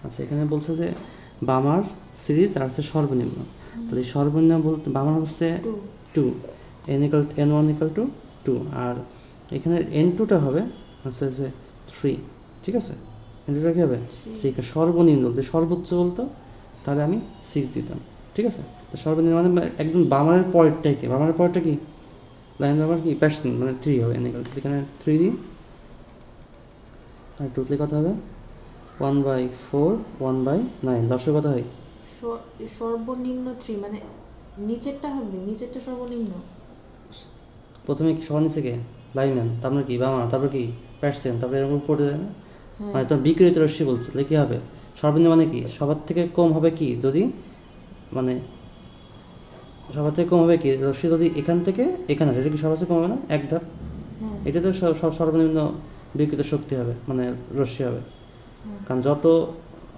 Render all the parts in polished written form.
আচ্ছা, এখানে বলছে যে বামার সিরিজ আর হচ্ছে সর্বনিম্ন। তাহলে সর্বনিম্ন বলতে বামার হচ্ছে 2, n1 ইকাল টু 2, আর এখানে n2টা হবে হচ্ছে যে 3, ঠিক আছে? n2টা কী হবে? 3। সর্বনিম্ন বলতে সর্বোচ্চ বলতো, তাহলে আমি 6 দিতাম, ঠিক আছে? তো সর্বনিম্ন মানে একদম বামারের পরেরটাই কি? বামারের পরেরটা কি? লাইন বামার কি পার্সেন্ট মানে 3 হবে, n ইকাল টু, এখানে 3 দিই, আর টোটালি কত হবে? 1/4, 1/9, দশে কত হয়? সর্বনিম্ন 3 মানে নিচেরটা হবে, নিচেরটা সর্বনিম্ন। প্রথমে কি সবার নিচে কে? লাইম্যান, তারপরে কি বামা, তারপর কি পার্সেন্ট, তারপরে এরকম পড়ে যায় না? মানে তোর বিক্রিত রশ্মি বলছে, তাহলে কী হবে? সর্বনিম্ন মানে কি? সবার থেকে কম হবে কি যদি মানে সবার থেকে কম হবে কি রশ্মি যদি এখান থেকে এখানে আসে, এটা কি সবার থেকে কম হবে না এক ধাপ? এটা তো সব সর্বনিম্ন বিকৃত শক্তি হবে, মানে রশ্মি হবে। কারণ যত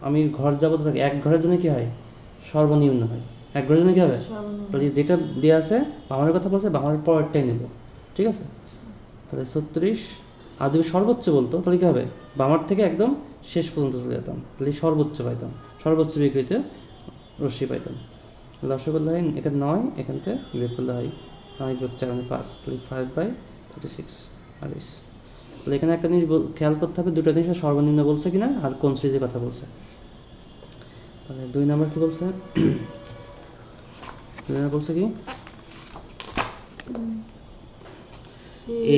আমি ঘর যাবো তো এক ঘরের জন্য কি হয়? সর্বনিম্ন হয়। এক ঘরের জন্য কী হবে? তাহলে যেটা দেওয়া আছে বামারের কথা বলছে, বামারের পরেরটাই নেব, ঠিক আছে? তাহলে 36, আর যদি সর্বোচ্চ বলতো তাহলে কী হবে? বামার থেকে একদম শেষ পর্যন্ত চলে যেতাম, তাহলে সর্বোচ্চ পাইতাম, সর্বোচ্চ বিকৃত রশ্মি পাইতাম। দশে করলে হয় এখানে 9, এখান থেকে বিয়োগ করলে হয় 9 বিয়োগ 4 মানে 5, তাহলে 5/36 28। তাহলে এখানে একটা জিনিস খেয়াল করতে হবে, দুটো জিনিস সর্বনিম্ন বলছে কিনা আর কোন সিরিজের কথা বলছে। তাহলে 2 নম্বর কি বলছে? 2 নম্বর বলছে কি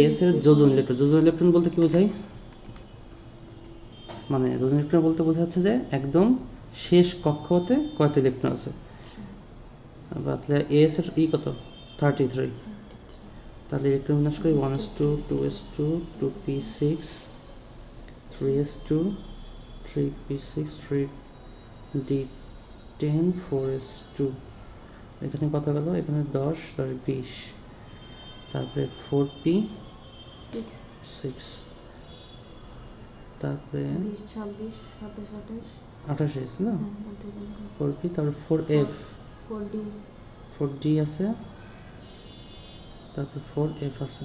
এস এর যোজন ইলেকট্রন। যোজন ইলেকট্রন বলতে কি বোঝায়? মানে যোজন ইলেকট্রন বলতে বোঝা যাচ্ছে যে একদম শেষ কক্ষতে কয়টা ইলেকট্রন আছে। তাহলে এস এর কত? 33। তাহলে ইলেকট্রন বিন্যাস করি 1s2, 2s2, 2p6, 3s2, 3p6, 3d10, 4s2। এখানে কত গেল? এখানে 10, 10 20, তারপরে 4p6, তারপরে 28 না, 4p, তারপরে 4f, 4d আছে, তারপরে 4f আছে।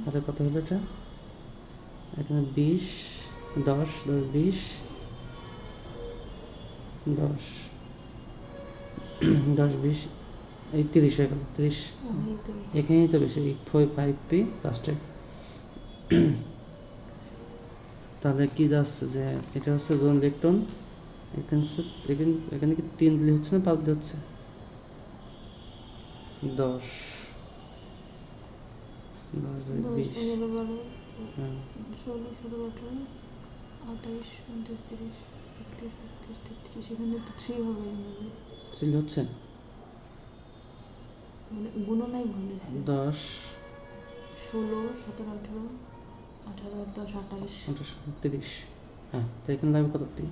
তাহলে কত হলো এটা? এখানে 20, 10, 10 20, 10 10 20, এই 30 হয়ে গেল, 30। এখানেই তো বেশি 5p লাস্টে। তাহলে কি যাচ্ছে যে এটা হচ্ছে যোজন ইলেকট্রন। এখানে কি 3 দিলে হচ্ছে না 5 দিলে হচ্ছে? 10, 10 20, হ্যাঁ 16, 17, 18, 28, 29, 30, 31, 32, 33, এখানে তো 3 হবে, 3 হচ্ছে মানে গুণনাই ভুল হয়েছে। 10, 16, 17, 18, 18, 10, 28, 30, হ্যাঁ। তো এখানে লাগবে কত? 3।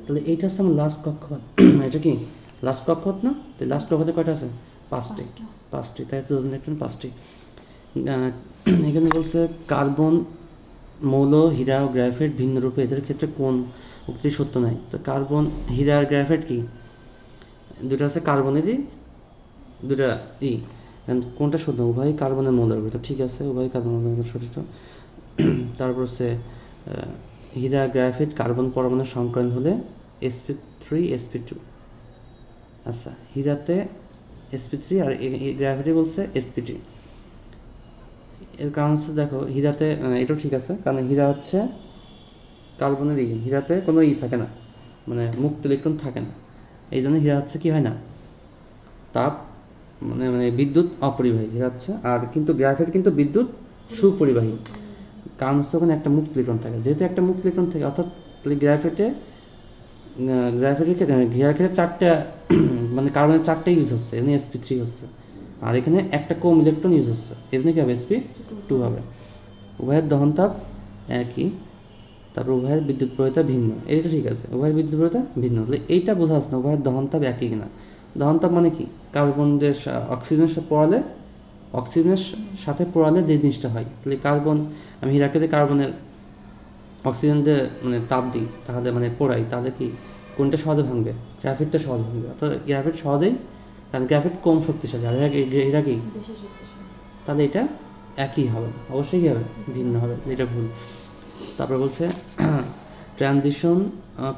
তাহলে এইটা হচ্ছে আমার লাস্ট কক্ষপথ। এটা কি লাস্ট কক্ষপথ না? তো লাস্ট কক্ষপথে কয়টা আছে? 5টি। তাই তো ইলেকট্রন 5টি। এখানে বলছে কার্বন, মৌল, হীরা ও গ্রাফাইট ভিন্ন রূপে, এদের ক্ষেত্রে কোন উক্তি সত্য নয়? তো কার্বন, হীরা আর গ্রাফাইট কি দুটো আছে কার্বনেরই, দুটা কোনটা সত্য? উভয় কার্বনের মৌলের ভিতর, ঠিক আছে, উভয় কার্বনের মৌলের সঠিক। তারপর হচ্ছে হীরা গ্রাফাইট কার্বন পরমাণুর সংকরণ হলে sp3 sp2। আচ্ছা, হীরাতে sp3 আর গ্রাফাইটে বলছে sp2। এর কারণ হচ্ছে দেখো হীরাতে এটাও ঠিক আছে, কারণ হীরা হচ্ছে কার্বনের হীরাতে কোনো থাকে না, মানে মুক্ত ইলেকট্রন থাকে না, এই জন্য হীরা হচ্ছে কি হয় না, তাপ মানে বিদ্যুৎ অপরিবাহী হীরা হচ্ছে। আর কিন্তু গ্রাফাইট কিন্তু বিদ্যুৎ সুপরিবাহী, কারণ হচ্ছে ওখানে একটা মুক্ত ইলেকট্রন থাকে। যেহেতু একটা মুক্ত ইলেকট্রন থাকে, অর্থাৎ গ্রাফাইটের হীরার ক্ষেত্রে 4টা মানে কার্বনের 4টা ইউজ হচ্ছে, এখানে sp3 হচ্ছে, আর এখানে একটা কম ইলেকট্রন ইউজ হচ্ছে, এই জন্য কি হবে? sp2 হবে। উভয়ের দহন তাপ একই, তারপর উভয়ের বিদ্যুৎ প্রবাহিতা ভিন্ন, এটা ঠিক আছে, উভয়ের বিদ্যুৎ প্রবাহিতা ভিন্ন। তাহলে এইটা বোঝা যাচ্ছে না উভয়ের দহন তাপ একই কিনা। দহন তাপ মানে কি? কার্বনের অক্সিজেনের সাথে পোড়ালে যে জিনিসটা হয়। তাহলে কার্বন, আমি হীরাকে কার্বনের অক্সিজেন দিয়ে মানে তাপ দিই, তাহলে মানে পোড়াই, তাহলে কি কোনটা সহজে ভাঙবে? গ্রাফাইটটা সহজে ভাঙবে, অর্থাৎ গ্রাফাইট সহজেই, কারণ গ্রাফাইট কম শক্তিশালী, আর হীরা কি বেশি শক্তিশালী। তাহলে এটা একই হবে, অবশ্যই কী হবে? ভিন্ন হবে, এটা ভুল। তারপর বলছে ট্রানজিশন,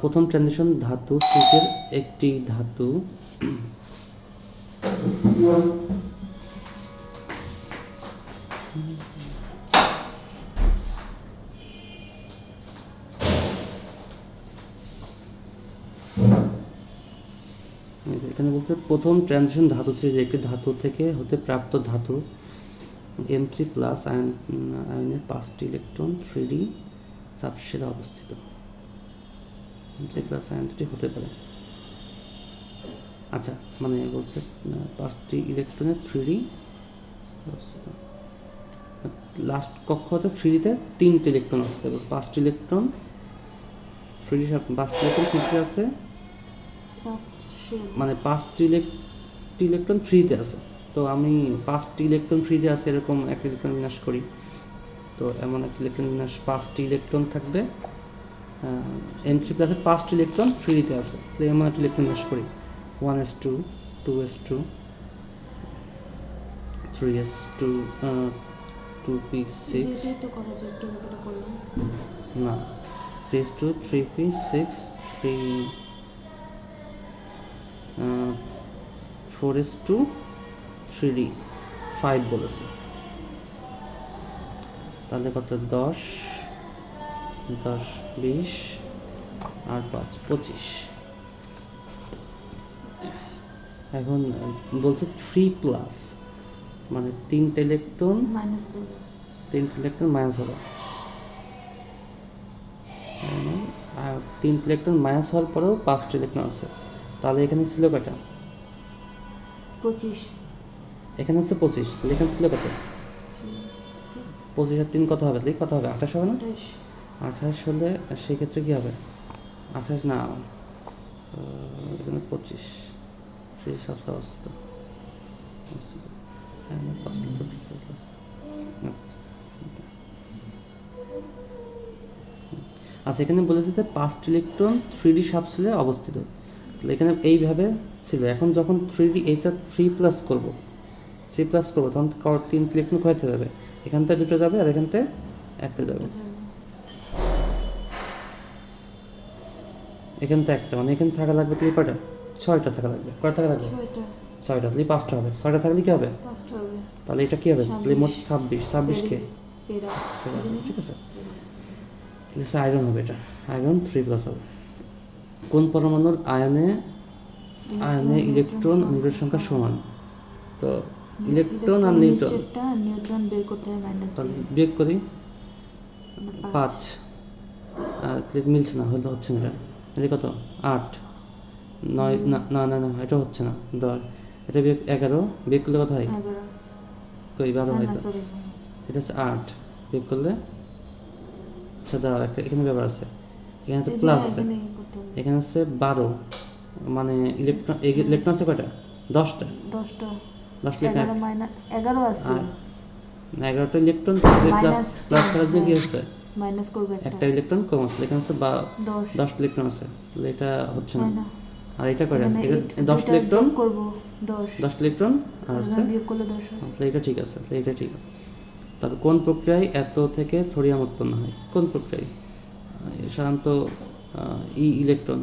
প্রথম ট্রানজিশন ধাতু সিটের একটি ধাতু এখানে বলছে প্রথম ট্রানজিশন ধাতু সিরিজের একটি ধাতু থেকে হতে প্রাপ্ত ধাতু M3 প্লাস আয়নের 5টি ইলেকট্রন 3D সাবশেলে অবস্থিত। M3 প্লাস আয়নটি হতে পারে, আচ্ছা মানে বলছে 5টি ইলেকট্রনের 3D অবস্থিত। লাস্ট কক্ষ হতে 3Dতে 3টি ইলেকট্রন আসতে হবে, 5টি ইলেকট্রন 3D 5টি ইলেকট্রন 3D আছে, মানে 5টি ইলেকট্রন 3D আছে। তো আমি 5টি ইলেকট্রন 3D আছে এরকম একটা ইলেকট্রন বিন্যাস করি। তো এমন একটা ইলেকট্রন বিন্যাস 5টি ইলেকট্রন থাকবে, M3 প্লাসের 5টি ইলেকট্রন 3Dতে আছে। তাহলে এমন একটা ইলেকট্রন বিন্যাস করি 1s2 2s2 3s2 2p6 না 3s2 3p6 4s2 3d 5 বলেছে। তাহলে কত 10 10 20 আর 5 25। এখন বলছে 3 প্লাস মানে 3টা ইলেকট্রন মাইনাস হবে, আর 3টা ইলেকট্রন মাইনাস হওয়ার পরেও 5টা ইলেকট্রন আছে। তাহলে এখানে ছিল কয়টা? 25। এখানে হচ্ছে 25, তাহলে এখানে ছিল কত? 25 আর 3 কত হবে? তাহলে কত হবে? 28 হবে না? 28 হলে সেই ক্ষেত্রে কি হবে? 28 না, এখানে 25 সেই সাবস্টা অবস্থিত। আচ্ছা এখানে বলেছে যে 5টি ইলেকট্রন 3D সাবশেলে অবস্থিত। তাহলে এখানে এইভাবে ছিল। এখন যখন 3D এইটা 3 প্লাস করবো তখন 3 ইলেকট্রন কোথায় যাবে? এখান থেকে 2টা যাবে আর এখান থেকে 1টা যাবে। এখান থেকে 1টা, মানে এখানে থাকা লাগবে তাহলে কয়টা? 6টা থাকা লাগবে। কয়টা থাকা লাগবে? 6টা, তাহলে 5টা হবে। 6টা থাকলে কি হবে? 5টা হবে। তাহলে এটা কি হবে? তাহলে মোট 26 কে ঠিক আছে। তাহলে আয়রন হবে, এটা আয়রন 3 প্লাস হবে। কোন পরমাণুর আয়নে ইলেকট্রন ও নিউট্রন সংখ্যা সমান? তো ইলেকট্রন আর নিউট্রন বের করতে হবে মাইনাস তাহলে বিয়োগ করি 5, আর মিলছে না, হলে হচ্ছে না। এটা কত? 8 9 না না না এটা হচ্ছে না 10, এটা বিয়োগ 11 বিয়োগ করলে কত হয়? 12 হয়। তো এটা হচ্ছে 8 বিয়োগ করলে আচ্ছা দাঁড়াও, একটা এখানে ব্যাপার আছে, এখানে তো প্লাস আছে, এখানে হচ্ছে 12, মানে ইলেকট্রন আছে কয়টা? 10টা 11 আছে, 11টা ইলেকট্রন প্লাস থাকলে কি হচ্ছে? মাইনাস করবে একটা ইলেকট্রন কম আছে, এখানে হচ্ছে 10 ইলেকট্রন আছে, তাহলে এটা হচ্ছে না। আর এটা কয়টা আছে? এটা 10 ইলেকট্রন করব 10 ইলেকট্রন আর আছে বিয়োগ করলে 10 হয়। তাহলে এটা ঠিক আছে, তাহলে এটা ঠিক। তবে কোন প্রক্রিয়ায় এত থেকে থোরিয়াম উৎপন্ন হয়? কোন প্রক্রিয়ায়? সাধারণত ইলেকট্রন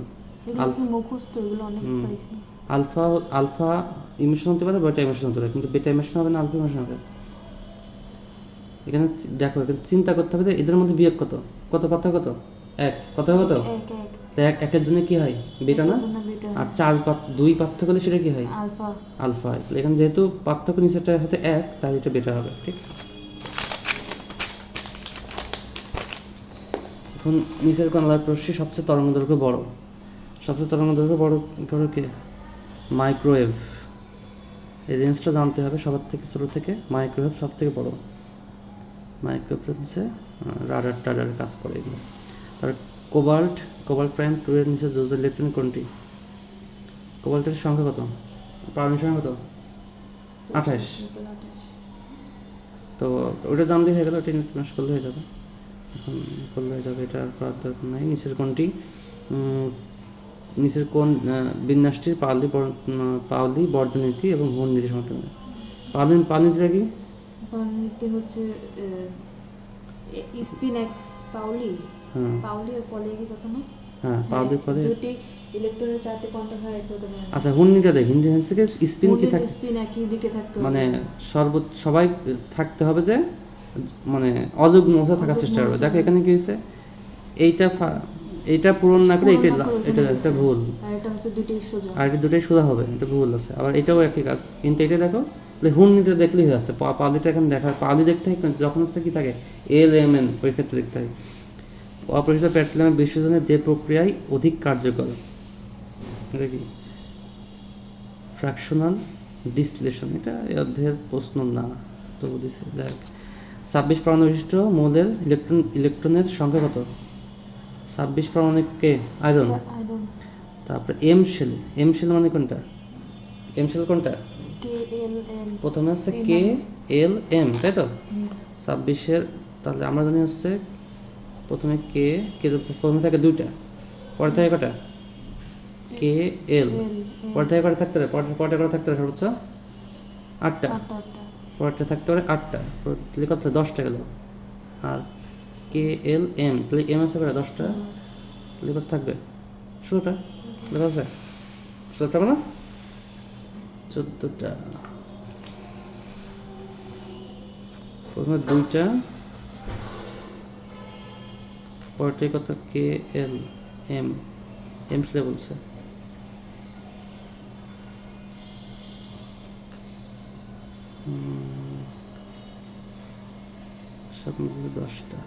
আলফা ইমিশন হতে পারে, বেটা ইমিশন হতে পারে, কিন্তু বেটা ইমিশন হবে না আলফা ইমিশন হবে। এখানে দেখো, এখানে চিন্তা করতে হবে এদের মধ্যে বিয়োগ কত পার্থক্য? কত? 1 কত কত? 1 একের জন্য কি হয়? বেটা না? আর 2 পার্থক্য হলে সেটা কি হয়? আলফা হয়। তাহলে এখানে যেহেতু পার্থক্য নিচেরটা হতে 1, তাই এটা বেটা হবে। ঠিক আছে। এখন নিচের কোন আলোক রশ্মি সবচেয়ে তরঙ্গদৈর্ঘ্য বড়? সবচেয়ে তরঙ্গদৈর্ঘ্য বড় করো কে? মাইক্রোওয়েভ। এই রেঞ্জটা জানতে হবে সবার থেকে ছোট থেকে। মাইক্রোওয়েভ সব থেকে বড়। মাইক্রোওয়েভ হচ্ছে রাডার কাজ করে এগুলো। তার কোবাল্ট প্রাইম 2 এর নিচে যোজ ইলেকট্রন কোনটি? কোবাল্টের সংখ্যা কত? পারমাণবিক সংখ্যা কত? 28। তো ওটা জানলেই হয়ে গেল, ওটা ইলেকট্রন করলে হয়ে যাবে। এখন করলে হয়ে যাবে, এটা আর করার দরকার নাই। নিচের কোন বিন্যাসটির পাওলি বর্জনীতি এবং হোর্ন নীতি সমর্থন করে? পাওলি নীতিটা কি? পাওলি নীতি হচ্ছে স্পিন পাউলি হ্যাঁ পাউলি আর পলি একই কথা না? হ্যাঁ পাউলি পলি। দুটি ইলেকট্রনের চারটি কোয়ান্টাম হয় এক হতে পারে না। আচ্ছা হুন্নিটা দেখ, হিন্দি থেকে স্পিন কি থাকে, স্পিন একই দিকে থাকতে মানে হবে। সবাই থাকতে হবে যে মানে অযুগ্ম অবস্থা থাকার চেষ্টা করবে। অযুগ্ম দেখো এখানে কি হয়েছে, এইটা এইটা পূরণ না করে এইটা এটা একটা ভুল, আর এটা হচ্ছে দুটোই সোজা, আর এটা দুটোই সোজা হবে, এটা ভুল আছে। আবার এটাও একই কাজ, কিন্তু এটা দেখো হুন্নিতে দেখলেই হয়ে আসছে। পাউলিটা এখানে দেখা, পাউলি দেখতে হয় যখন হচ্ছে কি থাকে এল এম এন, ওই ক্ষেত্রে দেখতে হয় অপরিচিত পেট্রোলিয়ামের বিশ্লেষণের যে প্রক্রিয়ায় অধিক কার্যকর, এটা কি ফ্র্যাকশনাল ডিস্টিলেশন। এটা এই অধ্যায়ের প্রশ্ন না, তবু দিছে। যাই হোক, 26 পরমাণু বিশিষ্ট মৌলের ইলেকট্রনের সংখ্যা কত? 26 পারমাণবিককে আয়রন। তারপরে এম শেল মানে কোনটা? এম শেল কোনটা? প্রথমে হচ্ছে কে এল এম, তাই তো? 26-এর তাহলে আমরা জানি হচ্ছে প্রথমে কে প্রথমে থাকে দুইটা, পরে থাকে কটা? কে এল, পরে থেকে কটা থাকতে পারে? পরে করে থাকতে পারে সর্বোচ্চ 8টা, পরেরটা থাকতে পারে 8টা, তাহলে কত? 10টা গেল। আর কে এল এম, তাহলে এম আছে কটা? 10টা, তাহলে কত থাকবে? 16টা। দেখা আছে 16টা না 14টা। প্রথমে দুইটা, পরেরটাই কত? কে এল এম, এম স্লে বলছে। সব মিলে 10টা।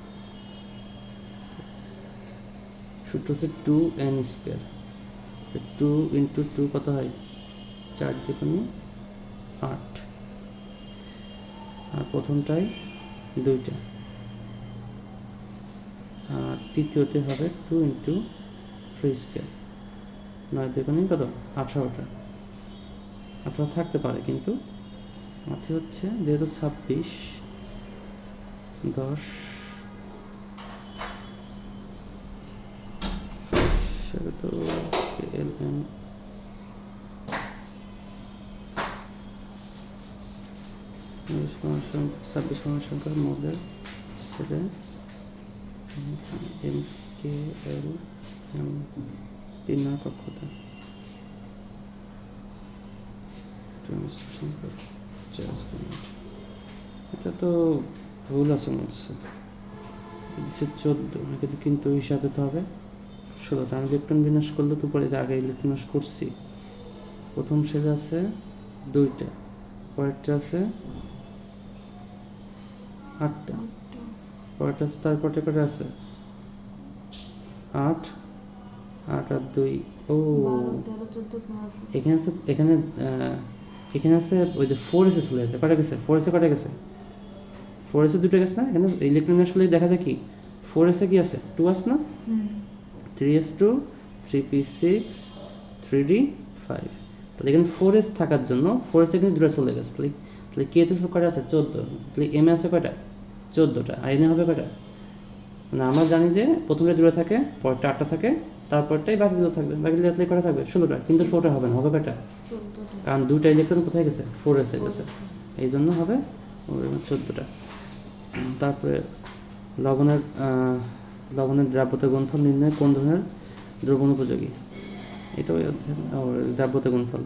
সূত্র হচ্ছে 2n²। 2 × 2 কত হয়? 4 দ্বিগুণে 8। আর প্রথমটাই দুইটা, আর তৃতীয়তে হবে 2 × 3²। 9 দ্বিগুণে কত? 18টা। 18 থাকতে পারে, কিন্তু আছে হচ্ছে যেহেতু 26 10 সেটা তো এল এম 26 পরমাণু সংখ্যা মৌলের ছেলে এম কে এল এম 3 নং কক্ষতা। এটা তো ভুল আছে মনে হচ্ছে, 14, কিন্তু হিসাবে তো হবে 16টা। আমি ইলেকট্রন বিন্যাস করলে তো পরে আগে ইলেকট্রন বিন্যাস করছি। প্রথম শেলে আছে দুইটা, পরেরটা আছে 8টা, পরেরটা আছে, তারপরে কটা আছে? 8 8 আর 2, ও এখানে আছে, এখানে আছে ওই যে 4s চলে যেতে কটা গেছে? 4s কটা গেছে? 4s দুটো গেছে না? এখানে ইলেকট্রন বিন্যাস করলে দেখা যায় কি 4s কি আছে? 2 আছে না? 3s2 3p6 3d5, তাহলে এখানে 4s থাকার জন্য 4s এখানে দুটো চলে গেছে। তাহলে কে তে কটা আছে? 14। তাহলে এম এ আছে কয়টা? 14টা। আর এনে হবে কয়টা? মানে আমরা জানি যে প্রথমটা দুটো থাকে, পরেরটা 8টা থাকে, তারপরটাই বাকিগুলো থাকবে। বাকিগুলো তাহলে কটা থাকবে? 16টা। কিন্তু 16টা হবে না, হবে কয়টা? কারণ দুইটা ইলেকট্রন কোথায় গেছে? 4s এ গেছে, এই জন্য হবে 14টা। তারপরে লবণের দ্রাব্যতা গুণফল নির্ণয় কোন ধরনের দ্রবণ উপযোগী? এটাও দ্রাব্যতা গুণফল,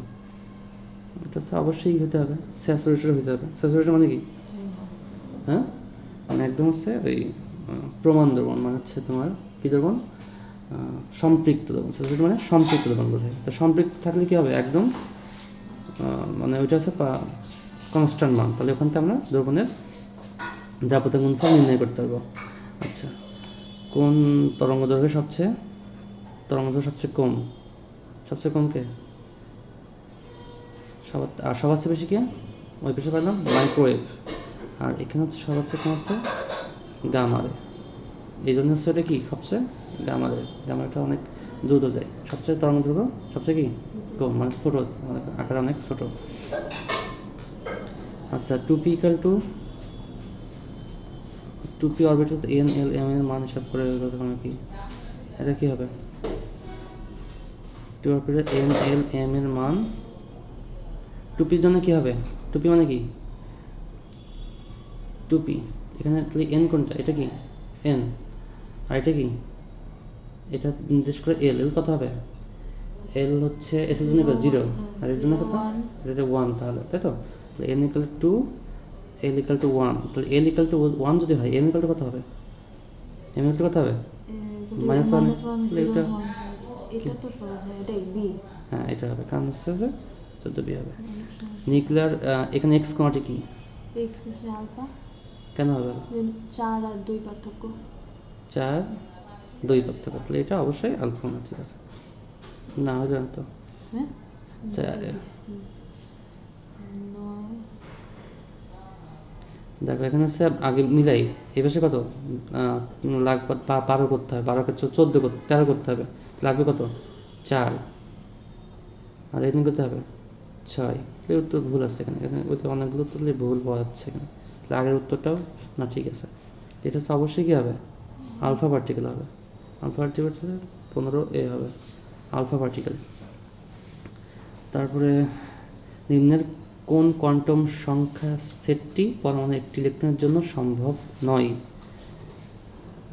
এটা অবশ্যই হতে হবে স্যাচুরেটেড হতে হবে। স্যাচুরেটেড মানে কি? হ্যাঁ, মানে একদম হচ্ছে ওই প্রমাণ দ্রবণ, মানে হচ্ছে তোমার কি দ্রবণ? সম্পৃক্ত দ্রবণ। স্যাচুরেটেড মানে সম্পৃক্ত দ্রবণ বোঝায়। তো সম্পৃক্ত থাকলে কি হবে? একদম মানে ওইটা হচ্ছে কনস্ট্যান্ট মান, তাহলে ওখান থেকে আমরা দ্রবণের দ্রাব্যতা গুণফল নির্ণয় করতে পারবো। আচ্ছা, কোন তরঙ্গদৈর্ঘ্য সবচেয়ে কম? সবচেয়ে কম কে? আর সবার চেয়ে বেশি কে? ওই পেশে পেলাম মাইক্রোওয়েভ। আর এখানে হচ্ছে সবার চেয়ে কম হচ্ছে গামা রে। এই জন্য হচ্ছে এটা কি সবচেয়ে? গামা রে। গামাটা অনেক দ্রুত যায়। সবচেয়ে তরঙ্গদৈর্ঘ্য সবচেয়ে কি কম, মানে ছোট, আকার অনেক ছোট। আচ্ছা, 2p orbital N L M এর মান হিসাব করে কি এটা কি হবে? 2 অরবিটাল এন এল এম এর মান 2pর জন্য কি হবে? 2p মানে কি? 2p এখানে তাহলে n কোনটা? এটা কি n, আর এটা কি, এটা নির্দেশ করে এল। এল কত হবে? এল হচ্ছে এস এর জন্য জিরো, আর এর জন্য কত? এটা 1, তাহলে তাই তো? তাহলে N equal to L equal to 1, তাহলে এল ইকাল টু 1 যদি হয় এম ইকাল টু কত হবে? এম ইকাল টু কত হবে? -1। তাহলে এটা এটা তো সহজ হয়, এটাই বি। হ্যাঁ এটা হবে, কারণ হচ্ছে যে 14 বি হবে। নিউক্লিয়ার এখানে এক্স কমাটি কি? এক্স হচ্ছে আলফা। কেন হবে? 4 আর 2 পার্থক্য। 4 2 পার্থক্য, তাহলে এটা অবশ্যই আলফা না, ঠিক আছে। না হলে তো হ্যাঁ দেখো এখানে হচ্ছে আগে মিলাই, এই পাশে কত লাগবে? 12 করতে হবে, 12কে 14 13 করতে হবে, লাগবে কত? 4, আর এখানে করতে হবে 6। তাহলে উত্তর ভুল আছে এখানে, এখানে ওইটা অনেকগুলো উত্তর ভুল পাওয়া যাচ্ছে এখানে। তাহলে আগের উত্তরটাও না ঠিক আছে। এটা হচ্ছে অবশ্যই কী হবে? আলফা পার্টিকেল হবে। আলফা পার্টিকেল 15A হবে, আলফা পার্টিকেল। তারপরে নিম্নের কোন কোয়ান্টাম সংখ্যা সেটটি পরমাণু একটি ইলেকট্রনের জন্য সম্ভব নয়?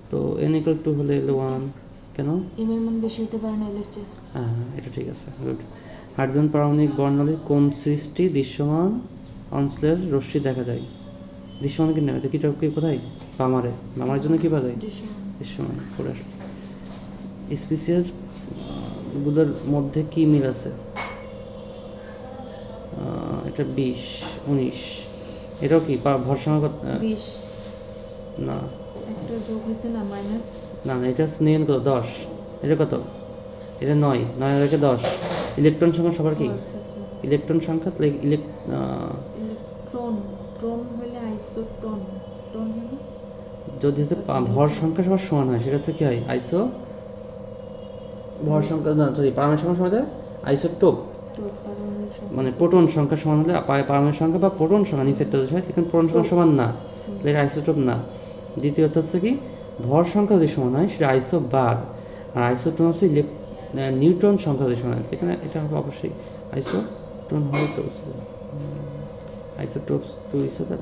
তো n ইকুয়াল টু হলে L1, কেন? m এর মান বেশি হতে পারে না l এর চেয়ে। হ্যাঁ এটা ঠিক আছে, গুড। হাইড্রোজেন পারমাণবিক বর্ণালীর কোন সৃষ্টি দৃশ্যমান অঞ্চলের রশ্মি দেখা যায়? দৃশ্যমান কি না, এটা কি কোথায়? বামারে। বামারের জন্য কি পাওয়া যায়? দৃশ্যমান। পড়ে আসলে স্পিসিস গুলোর মধ্যে কি মিল আছে? এটা 20 19। এটাও কি ভর সংখ্যা? 20 না একটা যোগ হয়েছে না, মাইনাস। না না, এটা নিয়ন কত? 10। এটা কত? এটা 9, 9 আর 10। ইলেকট্রন সংখ্যা সবার কি? ইলেকট্রন সংখ্যা, তাহলে ইলেকট্রন ট্রন হলে আইসোটন, টন হলে যদি হচ্ছে ভর সংখ্যা সবার সমান হয় সেক্ষেত্রে কি হয়? আইসো ভর সংখ্যা, না সরি, পারমাণবিক সংখ্যা সমান আইসোটোপ। মানে প্রোটন সংখ্যা সমান হলে পারমাণবিক সংখ্যা বা প্রোটন সংখ্যা নিচের হয়, সেখানে প্রোটন সংখ্যা সমান না, তাহলে এটা আইসোটোপ না। দ্বিতীয়ত হচ্ছে কি, ভর সংখ্যা যদি সমান হয় সেটা আইসোবার, আর আইসোটোন হচ্ছে নিউট্রন সংখ্যা যদি সমান হয়, সেখানে এটা হবে অবশ্যই আইসোটোন হয়। তো আইসোটোপস টু ইচ আদার,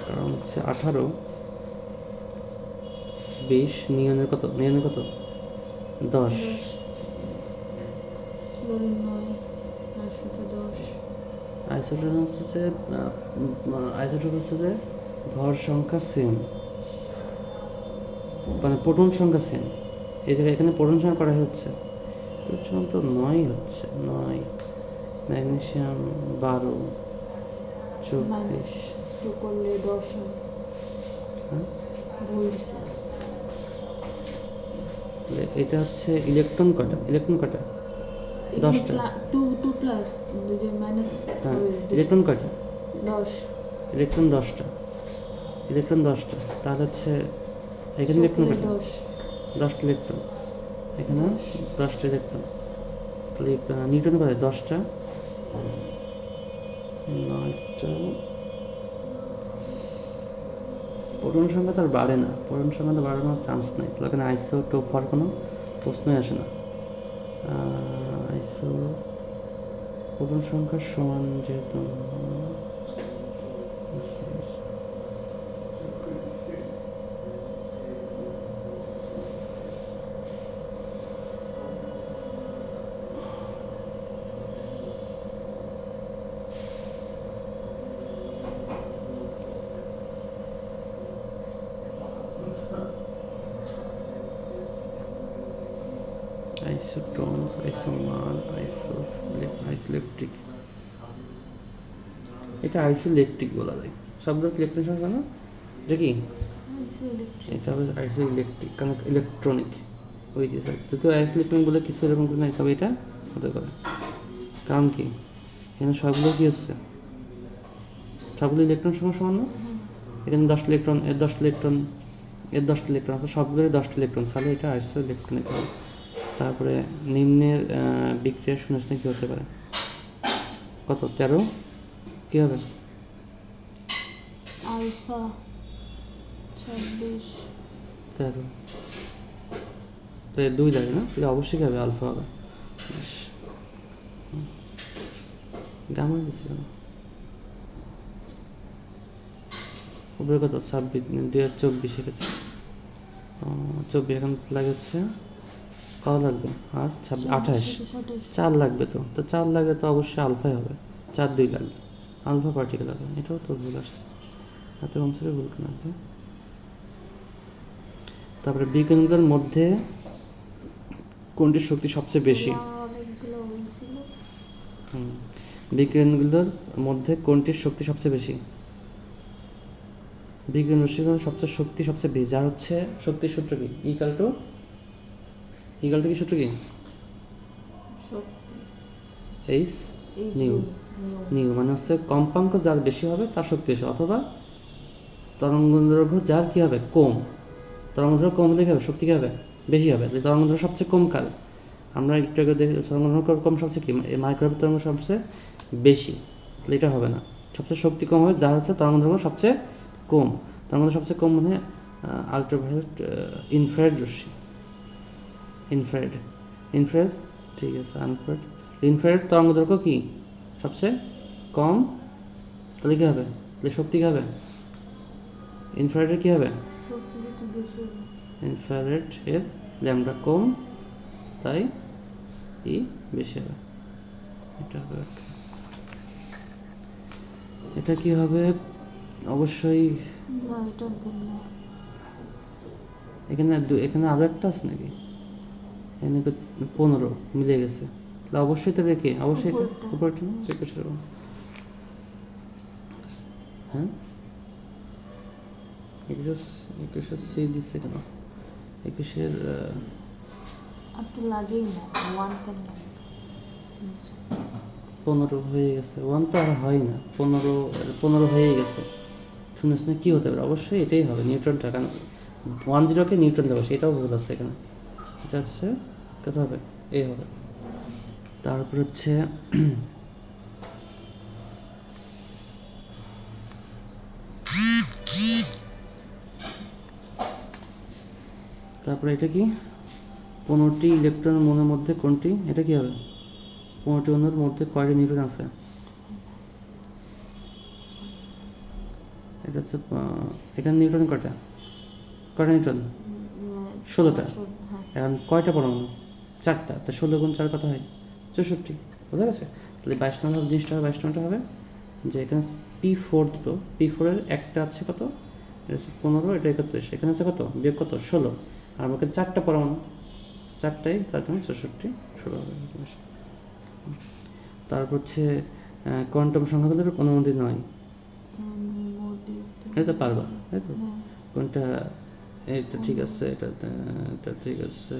কারণ হচ্ছে 18 20 নিয়নের কত? নিয়নের কত? 10। আইসোটোপ হচ্ছে যে ভর সংখ্যা সেম, মানে প্রোটন সংখ্যা সেম। এখানে প্রোটন সংখ্যা করা হচ্ছে তো 9 হচ্ছে, 9। ম্যাগনেসিয়াম 12 24 করলে 10। তাহলে এটা হচ্ছে ইলেকট্রন কটা? ইলেকট্রন কটা? 10টা। 2 প্লাস মাইনাস। হ্যাঁ, ইলেকট্রন কটা? 10। ইলেকট্রন 10টা। ইলেকট্রন 10টা, তাহলে হচ্ছে এখানে ইলেকট্রন কটা? 10টা ইলেকট্রন, এখানে 10টা ইলেকট্রন। তাহলে নিউটন কত? 10টা, 9টা। প্রোটন সংখ্যা তো আর বাড়ে না, প্রোটন সংখ্যা তো বাড়ানোর চান্স নেই, তাহলে এখানে আইসোটোপ হওয়ার কোনো প্রশ্নই আসে না। প্রোটন সংখ্যার সমান যেহেতু, আইসোটোনস, আইসোমার, আইসোইলেকট্রিক। এটা আইসোইলেকট্রিক বলা যায়, শব্দ ইলেকট্রন সংখ্যা না, এটা কি? এটা হবে আইসোইলেকট্রিক, কারণ ইলেকট্রনিক ওই যে স্যার, যদিও আইসোইলেকট্রনিক বলে কিছু এরকম কিছু নাই, তবে এটা হতে পারে। কারণ কি, এখানে সবগুলো কি হচ্ছে? সবগুলো ইলেকট্রন সংখ্যা সমান না? এখানে 10টা ইলেকট্রন, এর 10টা ইলেকট্রন, এর 10টা ইলেকট্রন, অর্থাৎ সবগুলোর 10টা ইলেকট্রন, তাহলে এটা আইসোইলেকট্রনিক হবে। তারপরে নিম্নের বিক্রিয়ার শূন্যস্থান কী হতে পারে? কত? 13। কী হবে? আলফা 26 13, তো 2 লাগে না, তাহলে অবশ্যই কী হবে? আলফা হবে। গামা দিচ্ছে কেন? উপরে কত 26, 2024 গেছে 24, এখন লাগে হচ্ছে কত লাগবে আর 28, 4 লাগবে। তো 4 লাগবে তো অবশ্যই আলফাই হবে, 4 2 লাগবে, আলফা পার্টিকেল হবে। এটাও তো ভুল আসছে, এত অংশের ভুল কেন আসবে? তারপরে বিকিরণগুলোর মধ্যে কোনটির শক্তি সবচেয়ে বেশি? বিকিরণগুলোর মধ্যে কোনটির শক্তি সবচেয়ে বেশি? বিকিরণ রশ্মির সবচেয়ে শক্তি সবচেয়ে বেশি, যার হচ্ছে শক্তির সূত্র কি? ইকাল টু কি সূত্র কি? এইচ নিউ, মানে হচ্ছে কম্পাঙ্ক যার বেশি হবে তার শক্তি বেশি, অথবা তরঙ্গদৈর্ঘ্য যার কি হবে কম, তরঙ্গদৈর্ঘ্য কম হলে কি হবে শক্তি কি হবে বেশি হবে। তাহলে তরঙ্গদৈর্ঘ্য সবচেয়ে কম কাল, আমরা একটু আগে দেখি তরঙ্গদৈর্ঘ্য কম সবচেয়ে কি মাইক্রোওয়েভ তরঙ্গ সবচেয়ে বেশি, তাহলে এটা হবে না। সবচেয়ে শক্তি কম হবে যার হচ্ছে তরঙ্গদৈর্ঘ্য সবচেয়ে কম, তার মধ্যে সবচেয়ে কম মানে আলট্রাভায়োলেট ইনফ্রারেড রশ্মি, ইনফ্রারেড ঠিক আছে, ইনফ্রারেড তরঙ্গদৈর্ঘ্য কি সবচেয়ে কম, তাহলে কী হবে, তাহলে শক্তি কী হবে ইনফ্রারেডের কী হবে, ইনফ্রারেড এর ল্যামডা কম, তাই ই বেশি হবে। এটা হবে, এটা কি হবে অবশ্যই এখানে আরো একটা আছে নাকি, এখানে 15 মিলে গেছে, তাহলে অবশ্যই তাহলে কি অবশ্যই এটা উপরটা না একুশের, হ্যাঁ 21 সি দিচ্ছে কেন, 21-এর লাগেই না, 15 হয়ে গেছে, 1 তো আর হয় না, 15 হয়ে গেছে, শুনিস না কী হতে পারে, অবশ্যই এটাই হবে নিউটনটা, কারণ 10কে নিউটন দেবো সেটাও ভুল আছে এখানে, এটা হচ্ছে কত হবে এ হবে। তারপর হচ্ছে তারপরে এটা কি 15টি ইলেকট্রন মনের মধ্যে কোনটি, এটা কি হবে 15টি অণুর মধ্যে কয়টি নিউট্রন আছে, এটা হচ্ছে এখানে নিউট্রন কয়টা নিউট্রন 16টা, এখন কয়টা পরমাণু 4টা, তা 16 গুণ 4 কত হয় 64, বোঝা গেছে। তাহলে 22 নম্বর জিনিসটা হবে 22 নম্বরটা হবে যে এখানে P4 দুটো, P4-এর একটা আছে কত, এটা হচ্ছে 15, এটা 31, এখানে আছে কত বিয়োগ কত 16, আর আমাকে 4টা পরমাণু, 4টাই 4 গুণ 64 16 হবে। তারপর হচ্ছে কোয়ান্টাম সংখ্যাগুলোর অনুমতি নয়, এটা পারবা তাই তো, কোনটা এটা ঠিক আছে, এটা ঠিক আছে,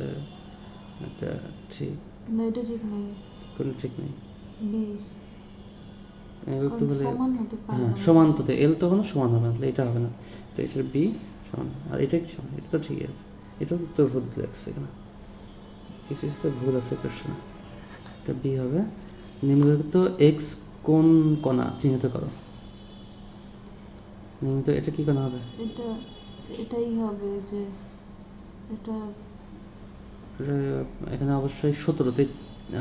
এটা ঠিক না, এটা ঠিক নেই, কোনো ঠিক নেই, একটু বলে হ্যাঁ সমান, তো এল তো কোনো সমান হবে না, তাহলে এটা হবে না, তো এটার বি সমান, আর এটা কি সমান, এটা তো ঠিকই আছে, এটাও তো ভুল লাগছে এখানে, এই তো ভুল আছে কোশ্চেন, এটা বি হবে। নিম্নলিখিত এক্স কোন কণা চিহ্নিত করো, নিম্নলিখিত এটা কি কণা হবে, এটাই হবে যে এটা এখানে অবশ্যই 17,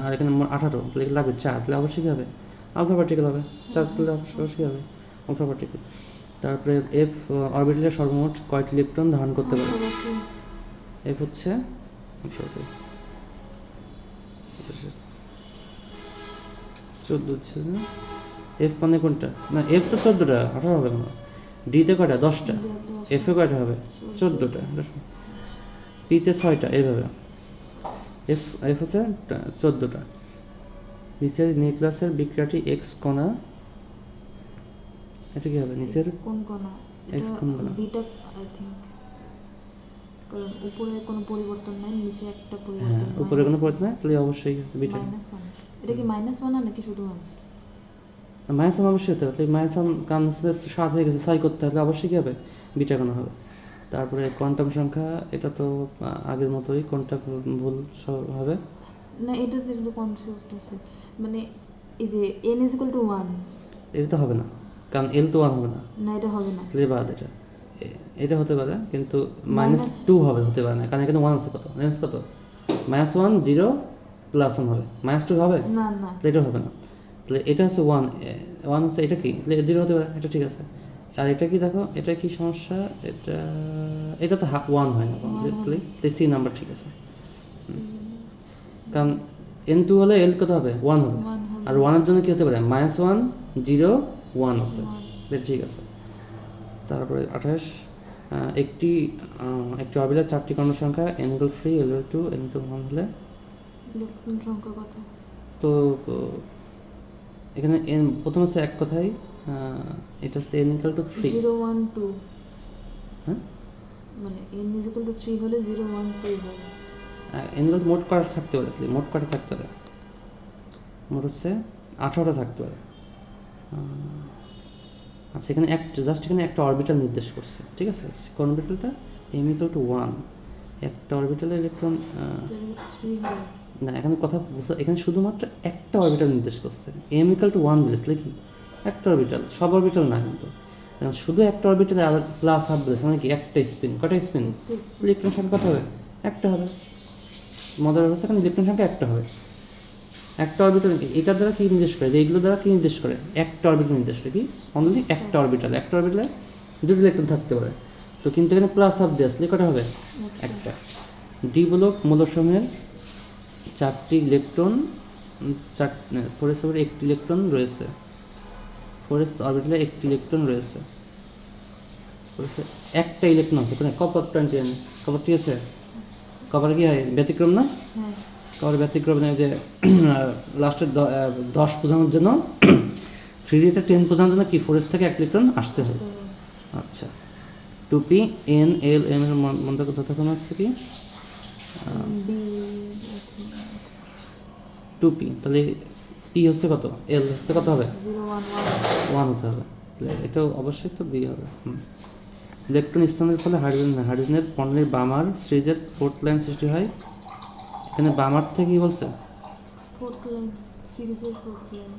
আর এখানে 18, তাহলে লাগবে 4, তাহলে অবশ্যই কী হবে আলফা পার্টিকেল হবে, 4 তাহলে অবশ্যই হবে আলফা পার্টিকেল। তারপরে এফ অরবিটালে সর্বমোট কয়টি ইলেকট্রন ধারণ করতে পারে, এফ হচ্ছে 14, এফ মানে কোনটা, না এফ তো 14টা, 18 হবে কেন, ডিতে কয়টা 10টা, এফে কয়টা হবে 14টা, পিতে 6টা, এইভাবে এফ হচ্ছে 14টা। নিচের নিউক্লিয়াসের বিক্রিয়াটি এক্স কণা, এটা কি হবে নিচের কোন কণা, এক্স কোন কণা, বিটা আই থিংক, কারণ উপরে কোনো পরিবর্তন নাই, নিচে একটা পরিবর্তন, হ্যাঁ উপরে কোনো পরিবর্তন নাই, তাহলে অবশ্যই বিটা -1, এটা কি -1 নাকি শুধু 1, -1 অবশ্যই হতে হবে, তাহলে -1 কারণ 7 হয়ে গেছে 6 করতে হবে, অবশ্যই কি হবে বিটা কণা হবে। তারপরে কোয়ান্টাম সংখ্যা, এটা তো আগের মতোই, কোনটা ভুল হবে না, এটাতে একটু কনফিউজড আছে, মানে এই যে n = 1, এটা তো হবে না, কারণ এল তো 1 হবে না, না এটা হবে না, তাহলে বাদ, এটা হতে পারে কিন্তু -2 হবে, হতে পারে না, কারণ এখানে 1 আছে, কত রেঞ্জ কত -1 0 +1 হবে, -2 হবে না, তাহলে এটা হবে না, তাহলে এটা হচ্ছে 1 হচ্ছে এটা কি, তাহলে 0 হতে পারে, এটা ঠিক আছে, আর এটা কি দেখো, এটা কি সমস্যা, এটা তো 1 হয় না কমপ্লিটলি, তাই সি নাম্বার ঠিক আছে। কারণ N2 হলে L কত হবে, 1 হবে, আর 1 এর জন্য কি হতে পারে, -1 0 1 আছে, এটা ঠিক আছে। তারপরে 28, একটি অরবিটালের 4টি কর্ণ সংখ্যা n=3 l/2 n=1 হলে ইলেকট্রন সংখ্যা কত? তো এখানে n প্রথম আছে এক কথায়, এটা হচ্ছে n=3, 0 1 2, হ্যাঁ মানে n=3 হলে 0 1 2 হয়। n মোট কয়টা থাকতে পারে, মোট কয়টা থাকতে পারে, মোট হচ্ছে 18টা থাকতে পারে। আচ্ছা এখানে জাস্ট এখানে একটা অরবিটাল নির্দেশ করছে, ঠিক আছে, কোন অরবিটালটা, m=1, একটা অরবিটালে ইলেকট্রন, 3 হয় না এখানে কথা বুঝা, এখানে শুধুমাত্র একটা অরবিটাল নির্দেশ করছে, m=1 বলেছিল কি, একটা অরবিটাল, সব অরবিটাল না কিন্তু, এখন শুধু একটা অরবিটালে আবার প্লাস হাফ বলেছে, মানে কি একটা স্পিন, কটা স্পিন, ইলেকট্রন সংখ্যা কত হবে, একটা হবে। মজার অবস্থা এখানে ইলেকট্রন সংখ্যা একটা হবে, একটা অরবিটাল, এটার দ্বারা কি নির্দেশ করে, এইগুলো দ্বারা কি নির্দেশ করে, একটা অরবিটাল নির্দেশ করে, কি অনলি একটা অরবিটাল, একটা অরবিটালে দুটো ইলেকট্রন থাকতে পারে, তো কিন্তু এখানে প্লাস হাফ দিয়ে আসলে কটা হবে, একটা। ডি ব্লক মূলসমূহের 4টি ইলেকট্রন, 4 অরবিটালে একটি ইলেকট্রন রয়েছে, 4s অরবিটালে একটি ইলেকট্রন রয়েছে, একটা ইলেকট্রন আছে, মানে কপার ট্রানজিশন, কপার ঠিক আছে, কপার কি হয় ব্যতিক্রম না, হ্যাঁ কপার ব্যতিক্রম নেই যে লাস্টের 10 বোঝানোর জন্য 3D-তে 10 বোঝানোর জন্য কি 4s থেকে এক ইলেকট্রন আসতে হবে। আচ্ছা 2p n l m এর মধ্যে যথাক্রম হচ্ছে কি বি 2p, তাহলে p হচ্ছে কত, l হচ্ছে কত হবে, 0 1 1 হতে হবে, তাহলে এটাও অবশ্যই তো b হবে। ইলেকট্রন স্থানের ফলে হাইড্রোজেনের পণ্যের বামার সিরিজের 4th লাইন সৃষ্টি হয়, এখানে বামার থেকে কি বলছে, 4th লাইন সিরিজের 4th লাইন